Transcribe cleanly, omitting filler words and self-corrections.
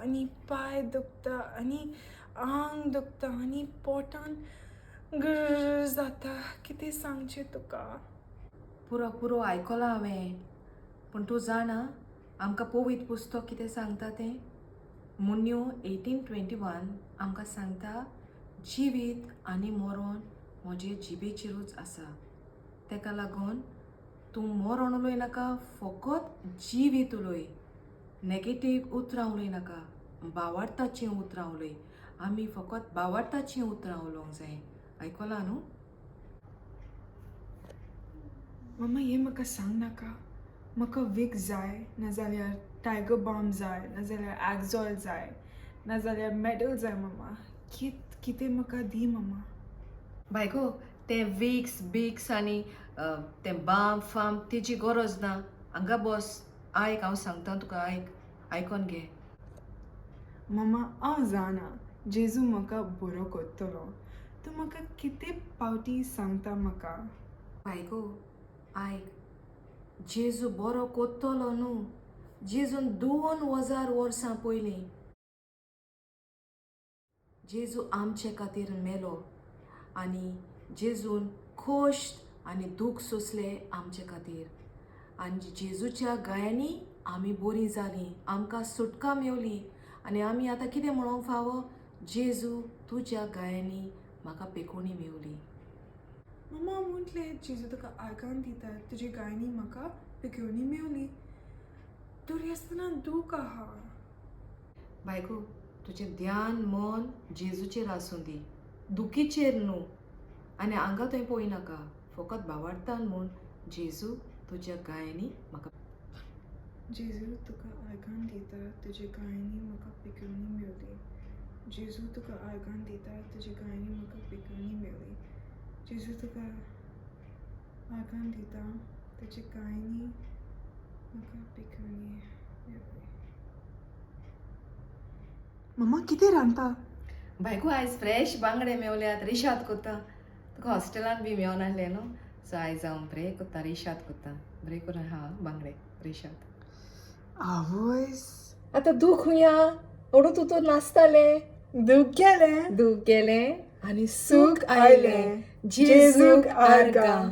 आणि पाय दुखता आणि आंग दुखता आणि पोटान गर जाता. कितें सांगचें तुका. पुरो पुरो आयकलां हांवें, पूण तूं जाणा आमकां पवित्र पुस्तक कितें सांगता तें? मुन्यो 18:21 आमकां सांगता, जिवीत आनी मरण म्हजे जिबेचेरूच आसा. तेका लागून तूं मरण उलोय नाका, फकत जिवीत उलोय. नॅगेटीव उतरां उलोय नाका, भावार्थाचीं उतरां उलोय. आमी फकत भावार्थाचीं उतरां उलोवंक जाय. आयकलां न्हू? मम्मा हें म्हाका सांग नाका. म्हाका वीक जाय, नाजाल्यार टायगर बाम जाय, नाजाल्यार ॲक्झॉल जाय, नाजाल्यार मेडल जाय मम्मा. कितें म्हाका दी मम्मा. बायको, ते विक्स बिक्स आनी तें बाम फाम तेजी गरज ना. हांगा बस, आयक हांव सांगता तुका, आयकोन घे. मम्मा हांव जाणा जेजू म्हाका बरो करतलो. तूं म्हाका कितें पावटी सांगता म्हाका. बायको, आयक, जेजू बरो कोत्तलो न्हू. जेजून 2000 वर्सां पयलीं जेजू आमचे खातीर मेलो आनी जेजून खोश्ट आनी दूख सोंसले आमचे खातीर. आनी जेजूच्या गायांनी आमी बरीं जालीं, आमकां सुटका मेवली. आनी आमी आतां कितें म्हणूंक फावो? जेजू तुज्या गायांनी म्हाका पेकोणी मेवली. मम्मा म्हटलें जेजू तुका आयकान दिता, तुजी गायनी म्हाका पिकोवणी मेवली. तरी आसतना दूख आहा. बायको, तुजें ध्यान मन जेजूचेर आसूं दी, दुखीचेर न्हू. आनी हांगा थंय पळयनाका, फकत भावार्थान म्हूण जेजू तुज्या गायांनी म्हाका. जेजू तुका आयकान दिता, तुजी गायनी म्हाका पिकोवणी मेवली. जेजू तुका आयकान दिता, तुजी गायनी म्हाका पिकोवणी मेवली. जेजू तुका आयकान दिता, तुजी गायनी म्हाका पिकोवणी मेवली. मम्मा कितें रांदता. बायको, आयज फ्रेश बांगडे मेवल्यात, रेशाद कोत्ता. तुका हॉस्टेलान बी मेवना आहले न्हू, सो आयज हांव बरें कोत्ता, रेशाद कोत्ता. बरें करून हा बांगडे रेशाद. आवयस आतां दूख हुंया, ओडू तूं नाचतालें, दूख गेलें दूख गेलें आनी सूख आयलें. जेजूक आर्गां.